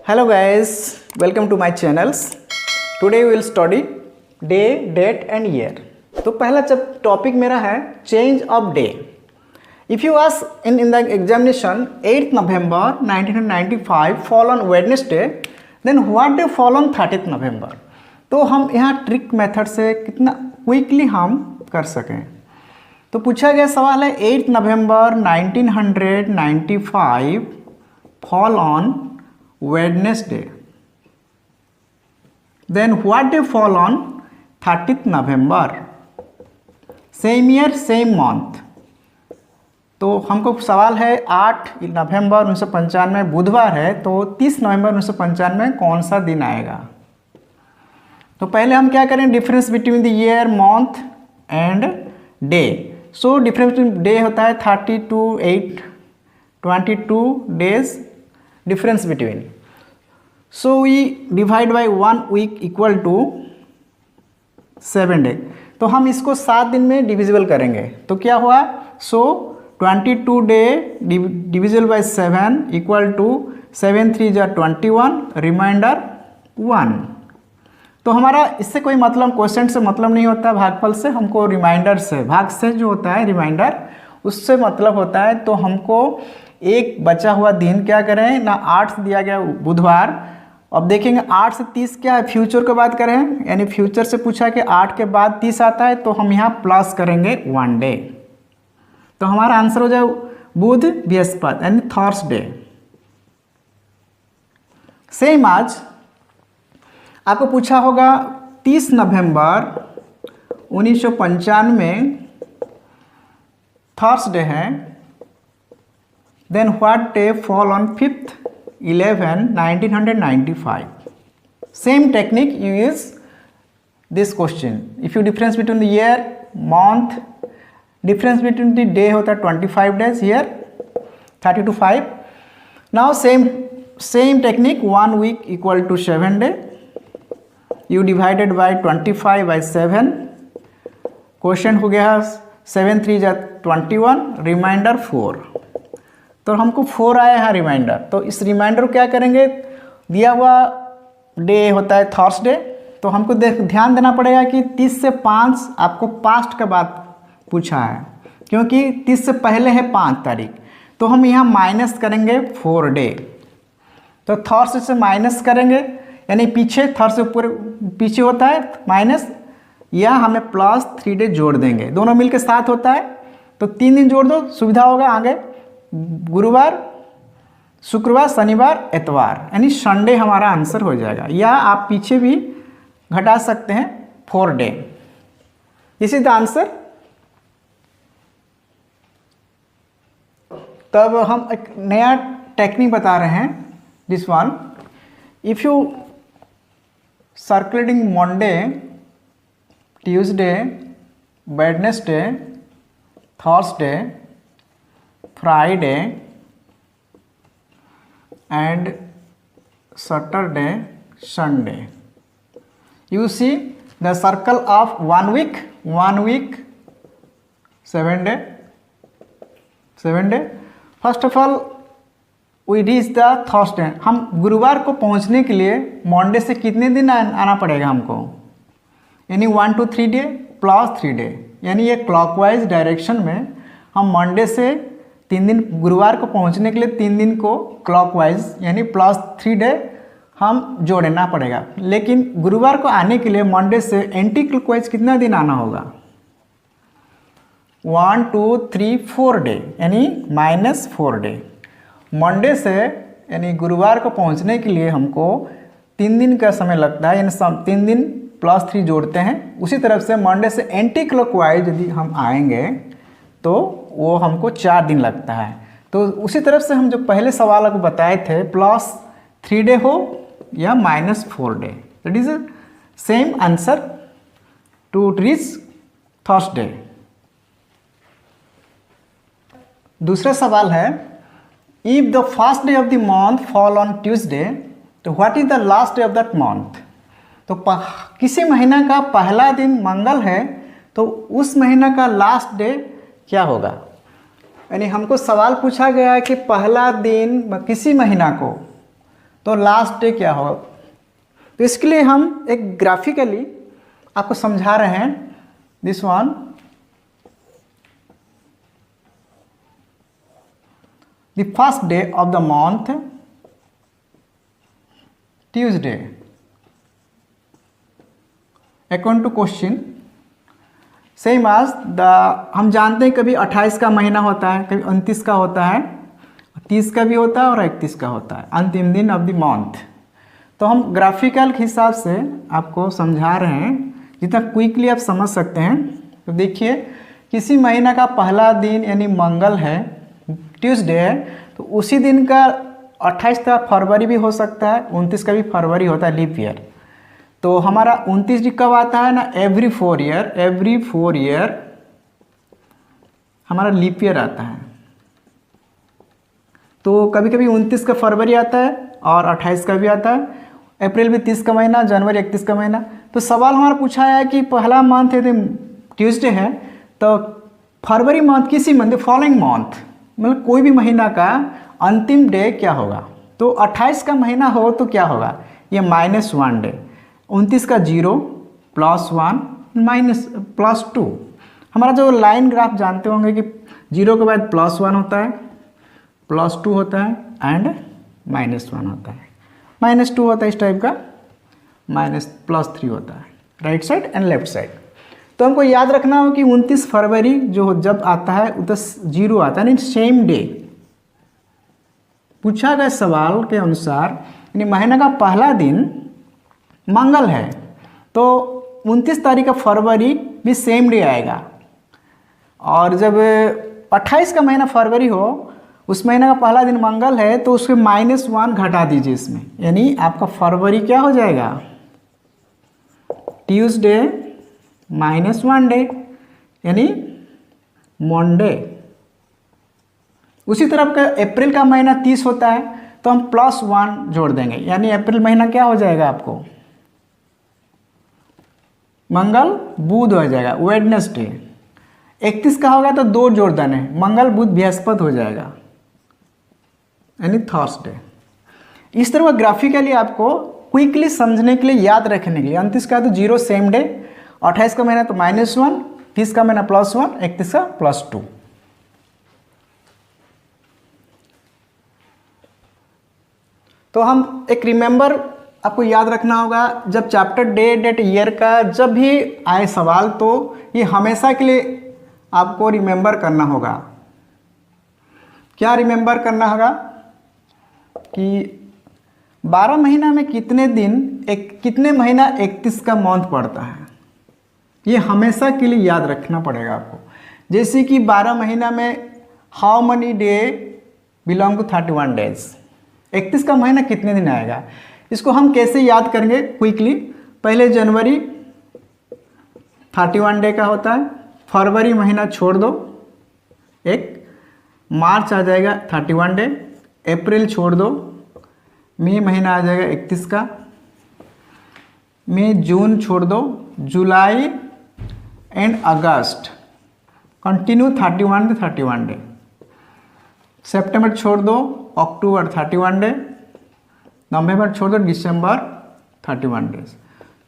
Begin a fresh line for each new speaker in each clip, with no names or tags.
Hello guys, welcome to my channels. Today we will study day, date and year. तो पहला topic मेरा है change of day. If you ask in the examination 8th November 1995 fall on Wednesday, then what day fall on 30th November? तो हम यहाँ trick method से कितना quickly हम कर सकें. तो पूछा गया सवाल है 8 नवंबर 1995 fall on Wednesday. Then what day fall on 30th November? Same year, same month. तो हमको सवाल है 8 नवंबर 1995 बुधवार है, तो 30 नवंबर 1995 कौन सा दिन आएगा. तो पहले हम क्या करें, difference between the year, month and day. So difference between day होता है 32 8 22 days difference between. So we divide by 1 week equal to 7 day. तो हम इसको 7 दिन में डिविजिबल करेंगे. तो क्या हुआ, so 22 day divisible by 7 equal to 7 3 जा 21, रिमाइंडर 1. तो हमारा इससे कोई मतलब, क्वेश्चन से मतलब नहीं होता, भागफल से हमको रिमाइंडर से, भाग से जो होता है रिमाइंडर, उससे मतलब होता है. तो हमको एक बचा हुआ दिन क्या करें ना, 8 दिया गया बुधवार. अब देखेंगे 8 से 30 क्या है, फ्यूचर के बाद करें, यानी फ्यूचर से पूछा कि 8 के बाद 30 आता है, तो हम यहाँ प्लस करेंगे 1 डे. तो हमारा आंसर हो जाए बुध बृहस्पति यानी थर्सडे. सेम आज आपको पूछा होगा 30 नवंबर 1995 थर्सडे है. Then what day fall on 5th 11 1995. Same technique you use this question. If you difference between the year, month, difference between the day होता है 25 days, year 30 to 5. Now same technique, 1 week equal to 7 day. You divided by 25 by 7. Question हो गया 7 3 जा 21, reminder 4. तो हमको 4 आया है reminder. तो इस रिमाइंडर को क्या करेंगे, दिया हुआ डे होता है थर्सडे, तो हमको ध्यान देना पड़ेगा कि 30 से 5 आपको पास्ट का बात पूछा है, क्योंकि 30 से पहले है 5 तारीख. तो हम यहाँ माइनस करेंगे 4 डे. तो थर्सडे से माइनस करेंगे, यानी पीछे थर्ड से ऊपर पीछे होता है माइनस, या हमें प्लस 3 डे जोड़ देंगे, दोनों मिलकर 7 होता है. तो 3 दिन जोड़ दो, सुविधा होगा आगे. गुरुवार, शुक्रवार, शनिवार, इतवार, यानी संडे हमारा आंसर हो जाएगा. या आप पीछे भी घटा सकते हैं 4 day. This is the answer. तब हम एक नया टेक्निक बता रहे हैं, this one. If you circulating Monday, Tuesday, Wednesday, Thursday, Friday and Saturday, Sunday. You see the circle of 1 week, 7 day. First of all, we reach the Thursday. हम गुरुवार को पहुंचने के लिए मंडे से कितने दिन आना पड़ेगा हमको, यानी 1 to 3 डे प्लस 3 डे, यानी ये क्लॉकवाइज डायरेक्शन में हम मंडे से 3 दिन, गुरुवार को पहुंचने के लिए 3 दिन को क्लॉकवाइज यानी प्लस 3 डे हम जोड़ना पड़ेगा. लेकिन गुरुवार को आने के लिए मंडे से एंटी क्लॉकवाइज कितना दिन आना होगा, 1 2 3 4 डे, यानी -4 डे. मंडे से यानी गुरुवार को पहुंचने के लिए हमको 3 दिन का समय लगता है, यानी 3 दिन प्लस 3 जोड़ते हैं. उसी तरफ से मंडे से एंटी क्लॉकवाइज यदि हम आएंगे तो वो हमको 4 दिन लगता है. तो उसी तरफ से हम जो पहले सवाल को बताए थे, प्लस 3 डे हो या -4 day. That is same answer to reach Thursday. दूसरा सवाल है, if the first day of the month fall on Tuesday, तो what is the last day of that month. तो किसी महीना का पहला दिन मंगल है, तो उस महीना का लास्ट डे क्या होगा. यानी हमको सवाल पूछा गया है कि पहला दिन किसी महीना को, तो लास्ट डे क्या होगा। तो इसके लिए हम एक ग्राफिकली आपको समझा रहे हैं। This one, the first day of the month Tuesday according to question same आज द, हम जानते हैं कभी 28 का महीना होता है, कभी 29 का होता है, 30 का भी होता है और 31 का होता है, अंतिम दिन ऑफ द मंथ। तो हम ग्राफिकल के हिसाब से आपको समझा रहे हैं जितना क्विकली आप समझ सकते हैं। तो देखिए, किसी महीना का पहला दिन यानी मंगल है, ट्यूसडे है, तो उसी दिन का 28 का फरवरी भी हो सकता है, 29 का भी फरवरी होता है, लीप ईयर। तो हमारा 29 कब आता है ना, एवरी 4 ईयर हमारा लीप ईयर आता है। तो कभी कभी 29 का फरवरी आता है और 28 का भी आता है, अप्रैल भी 30 का महीना, जनवरी 31 का महीना। तो सवाल हमारा पूछा है कि पहला मंथ यदि ट्यूसडे है तो फरवरी मंथ किसी मंथ फॉलोइंग मंथ मतलब कोई भी महीना का अंतिम डे क्या होगा। तो 28 का महीना हो तो क्या होगा, ये -1 डे, 29 का 0 +1 +2। हमारा जो लाइन ग्राफ जानते होंगे कि 0 के बाद +1 होता है, +2 होता है एंड -1 होता है, -2 होता है इस टाइप का, +3 होता है right side and left side. तो हमको याद रखना हो कि 29 फरवरी जो जब आता है उधर 0 आता है, यानी सेम डे। पूछा गया सवाल के अनुसार यानी महीना का पहला दिन मंगल है तो 29 तारीख का फरवरी भी सेम डे आएगा, और जब 28 का महीना फरवरी हो, उस महीना का पहला दिन मंगल है तो उसके -1 घटा दीजिए इसमें, यानी आपका फरवरी क्या हो जाएगा, ट्यूसडे -1 डे यानी मंडे। उसी तरह का अप्रैल का महीना 30 होता है तो हम +1 जोड़ देंगे, यानी अप्रैल महीना क्या हो जाएगा आपको, मंगल बुध हो जाएगा, वेडनेसडे। 31 का होगा तो 2 जोड़ देने, मंगल बुध बृहस्पति हो जाएगा, यानी थर्सडे। इस तरह ग्राफिकली आपको क्विकली समझने के लिए, याद रखने के लिए। 29 का तो 0 सेम डे, 28 का महीना तो -1, 30 का महीना +1, 31 का +2। तो हम एक रिमेंबर आपको याद रखना होगा, जब चैप्टर डे डेट ईयर का जब भी आए सवाल तो ये हमेशा के लिए आपको रिमेंबर करना होगा। क्या रिमेंबर करना होगा कि 12 महीना में कितने दिन, कितने महीना 31 का मंथ पड़ता है, ये हमेशा के लिए याद रखना पड़ेगा आपको। जैसे कि 12 महीना में how many day belong to 31 days, 31 का महीना कितने दिन आएगा, इसको हम कैसे याद करेंगे क्विकली। पहले जनवरी 31 डे का होता है, फरवरी महीना छोड़ दो एक, मार्च आ जाएगा 31 डे, अप्रैल छोड़ दो, मई महीना आ जाएगा 31 का, मई जून छोड़ दो, July and August continue 31 to 31 day, सितंबर छोड़ दो, अक्टूबर 31 डे, नवंबर छोड़ दो, दिसंबर 31 डेज।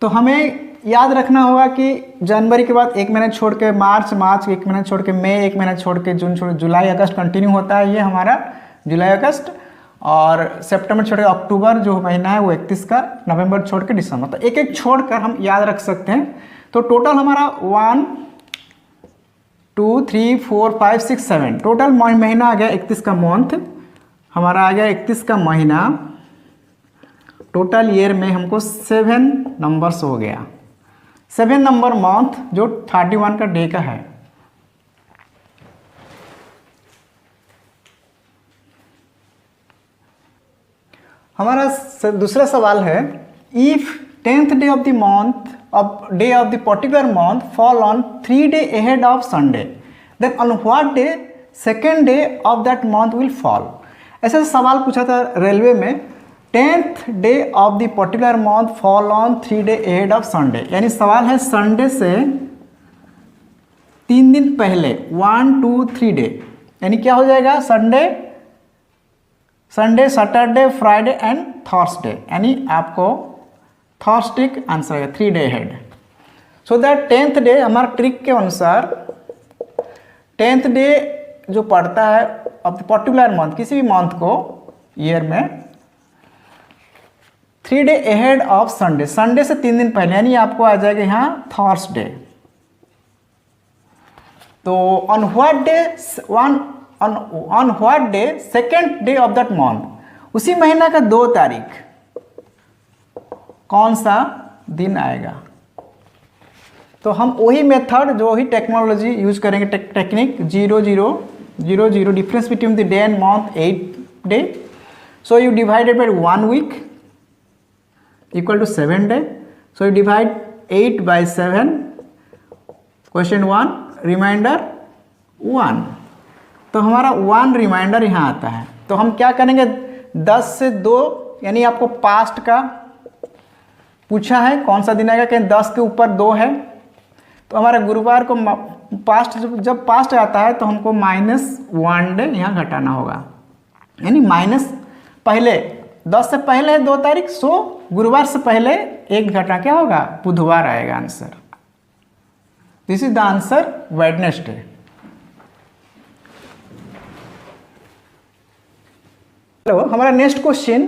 तो हमें याद रखना होगा कि जनवरी के बाद एक महीना छोड़ के मार्च एक महीना छोड़ के मई एक महीना छोड़ के जून छोड़, जुलाई अगस्त कंटिन्यू होता है, ये हमारा जुलाई अगस्त, और सितंबर छोड़ के अक्टूबर जो महीना है वो 31 का, नवंबर छोड़ के दिसंबर। तो एक एक छोड़कर हम याद रख सकते हैं। तो टोटल हमारा 1 2 3 4 5 6 7 टोटल महीना आ गया 31 का मंथ हमारा आ गया 31 का महीना। टोटल ईयर में हमको 7 नंबर्स हो गया, 7 नंबर मंथ जो 31 का डे का है। हमारा दूसरा सवाल है, if 10th day of the month of day of the particular month fall on 3 days ahead of Sunday, then on what day second day of that month will fall। ऐसा सवाल पूछा था रेलवे में, 10th day of the particular month fall on 3 days ahead of Sunday, यानी सवाल है Sunday से 3 दिन पहले 1 2 3 डे, यानी क्या हो जाएगा, Sunday Sunday, Saturday, Friday and Thursday, यानी आपको थर्सडे आंसर है 3 day head. So that 10th day हमारा ट्रिक के अनुसार 10th डे जो पड़ता है अब पर्टिकुलर मंथ, किसी भी मंथ को ईयर में 3 day ahead of Sunday, Sunday से 3 दिन पहले, यानी आपको आ जाएगा यहाँ थर्सडे। तो on what day on what day second day of that month, उसी महीना का 2 तारीख कौन सा दिन आएगा। तो हम वही मेथड, जो ही टेक्नोलॉजी यूज करेंगे, technique 0 difference between the day and month 8 day. So you divided by 1 week equal to 7 day. So you divide 8 by 7, question 1, reminder 1। तो हमारा 1 रिमाइंडर यहाँ आता है। तो हम क्या करेंगे, 10 से 2, यानी आपको पास्ट का पूछा है कौन सा दिन आएगा, कहीं 10 के ऊपर 2 है, तो हमारा गुरुवार को पास्ट, जब पास्ट आता है तो हमको -1 डे यहाँ घटाना होगा, यानी माइनस पहले 10 से पहले है 2 तारीख, सो गुरुवार से पहले 1 घटा क्या होगा, बुधवार आएगा answer. This is the answer Wednesday. Hello, हमारा next question,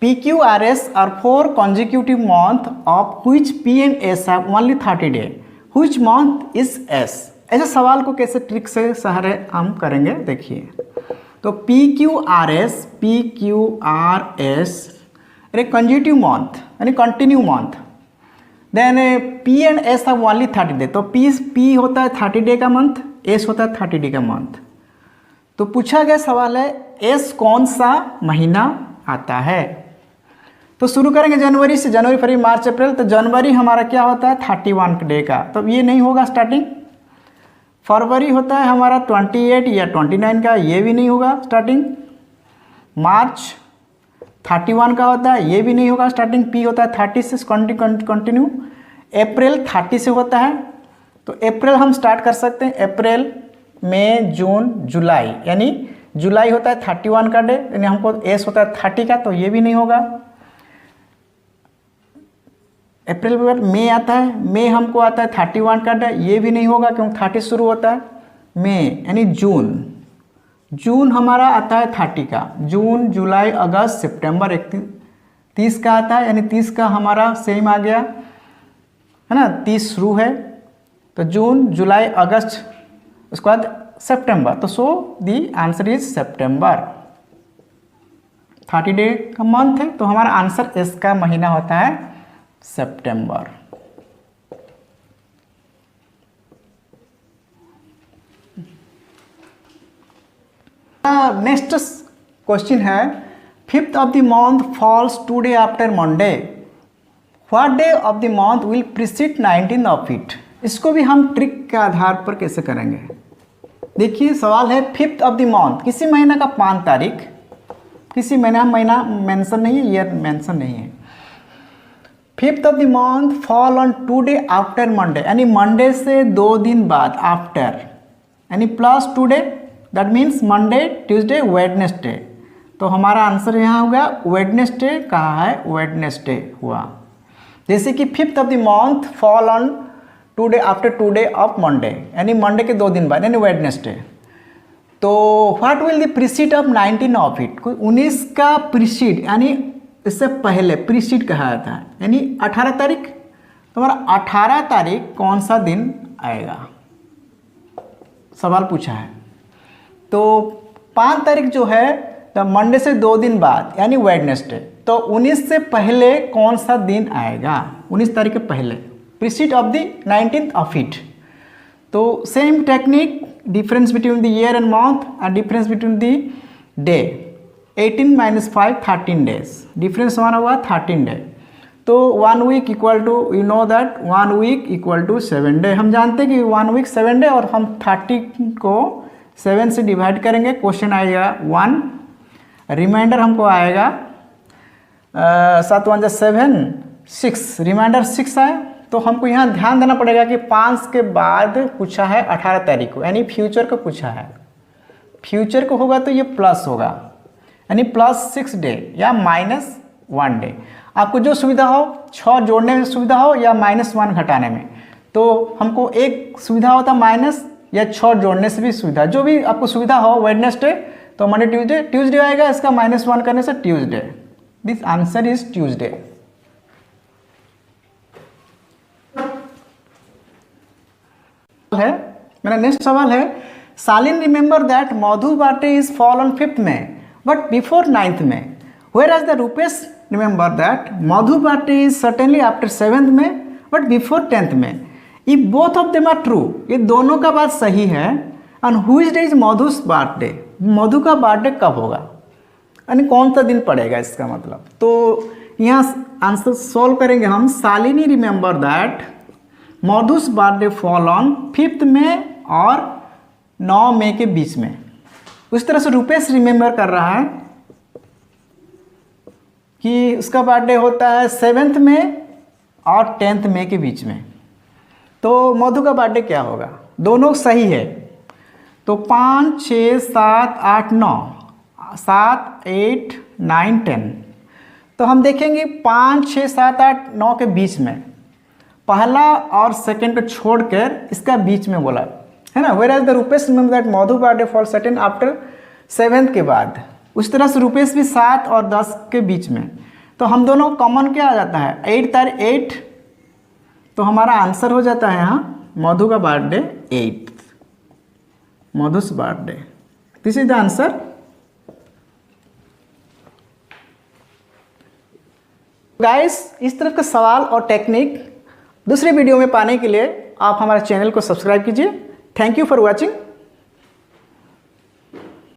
PQRS are 4 consecutive month of which P and S have only 30 day. Which month is S? ऐसे सवाल को कैसे ट्रिक से सहारे हम करेंगे, देखिए। तो PQRS अरे कंजिटिव मंथ यानी continue month, then P and S have only 30 day. तो P होता है 30 डे का मंथ, S होता है 30 डे का मंथ। तो पूछा गया सवाल है S कौन सा महीना आता है। तो शुरू करेंगे जनवरी से, जनवरी, फरवरी, मार्च, अप्रैल। तो जनवरी हमारा क्या होता है 31 डे का, तो ये नहीं होगा स्टार्टिंग। फरवरी होता है हमारा 28 या 29 का, ये भी नहीं होगा स्टार्टिंग। मार्च 31 का होता है, ये भी नहीं होगा स्टार्टिंग। पी होता है 30 से कंटिन्यू। अप्रैल 30 से होता है, तो अप्रैल हम स्टार्ट कर सकते हैं। अप्रैल, मई, जून, जुलाई, यानी जुलाई होता है 31 का डे, यानी हमको एस होता है 30 का, तो ये भी नहीं होगा। अप्रैल के बाद मई आता है, मई हमको आता है 31 का डे, ये भी नहीं होगा क्योंकि 30 शुरू होता है। मई यानी जून, जून हमारा आता है 30 का। जून, जुलाई, अगस्त, सितंबर 30 का आता है, यानी 30 का हमारा सेम आ गया है ना, 30 शुरू है। तो जून, जुलाई, अगस्त, उसके बाद सितंबर। तो so the answer is September. 30 day का मंथ है, तो हमारा आंसर एस का महीना होता है सितंबर। नेक्स्ट क्वेश्चन है, 5th of the month falls 2 day after Monday, what day of the month will precede 19th of it. इसको भी हम ट्रिक के आधार पर कैसे करेंगे, देखिए सवाल है 5th ऑफ द मंथ, किसी महीना का 5 तारीख, किसी महीना मेंशन नहीं है, ईयर मेंशन नहीं है। 5th of the month fall on 2 day after Monday, यानी मंडे से 2 दिन बाद, आफ्टर यानी plus 2 day, that means Monday, Tuesday, Wednesday. तो हमारा आंसर यहाँ होगा वेडनेसडे। कहाँ है, वेडनेसडे हुआ। जैसे कि 5th of the month fall on 2 day after 2 day of Monday, यानी मंडे के 2 दिन बाद, यानी वेडनेसडे। तो what will the preceded of 19 of it, 19 का प्रीसीड यानी इससे पहले प्रीसीड कहा जाता है, यानी 18 तारीख। तो हमारा 18 तारीख कौन सा दिन आएगा, सवाल पूछा है। तो 5 तारीख जो है तो मंडे से 2 दिन बाद, यानी वेडनेसडे। तो 19 से पहले कौन सा दिन आएगा, 19 तारीख के पहले, precede of the 19th of it. तो same technique, difference between the year and month and difference between the day. 18 - 5 13 days, difference हमारा हुआ 13 डे। तो 1 week equal to, you know that 1 week equal to 7 day. हम जानते हैं कि 1 week 7 day, और हम 30 को 7 से डिवाइड करेंगे, क्वेश्चन आएगा 1, रिमाइंडर हमको आएगा 7 × 1 = 7, 6, रिमाइंडर 6 आए। तो हमको यहाँ ध्यान देना पड़ेगा कि 5 के बाद पूछा है 18 तारीख को, यानी फ्यूचर को पूछा है। फ्यूचर को होगा तो ये प्लस होगा, यानी +6 डे या -1 डे, आपको जो सुविधा हो, 6 जोड़ने में सुविधा हो या -1 घटाने में। तो हमको एक सुविधा होता माइनस या 6 जोड़ने से भी सुविधा, जो भी आपको सुविधा हो। वेडनेसडे तो मंडे ट्यूसडे, ट्यूसडे आएगा, इसका -1 करने से Tuesday. This answer is Tuesday. है मेरा नेक्स्ट सवाल है, Salini remember that Madhu birthday is fall on 5th May but before 9th May, whereas the Rupesh remember that Madhu birthday is certainly after 7th May but before 10th May. If both of them are true, ये दोनों का बात सही है, and which day is Madhu's birthday, मधु का birthday कब होगा, यानी कौन सा दिन पड़ेगा इसका मतलब। तो यहाँ आंसर सॉल्व करेंगे हम। सालिनी रिमेंबर दैट मधु's birthday fall on 5th May और 9 मई के बीच में। उस तरह से रुपेश रिमेंबर कर रहा है कि उसका बर्थडे होता है 7th May और 10th May के बीच में। तो मधु का बर्थडे क्या होगा, दोनों सही है। तो 5, 6, 7, 8, 9, 7, 8, 9, 10। तो हम देखेंगे 5, 6, 7, 8, 9 के बीच में, पहला और सेकंड को छोड़कर इसका बीच में बोला है ना। Whereas the Rupesh remember that Madhu birthday fall certain after 7th के बाद। उस तरह से रुपेश भी 7 और 10 के बीच में। तो हम दोनों कॉमन क्या आ जाता है, 8 तारीख 8, तो हमारा आंसर हो जाता है यहाँ मधु का बर्थडे 8th, मधु's birthday. This is the answer. Guys, इस तरह का सवाल और टेक्निक दूसरे वीडियो में पाने के लिए आप हमारे चैनल को सब्सक्राइब कीजिए। Thank you for watching.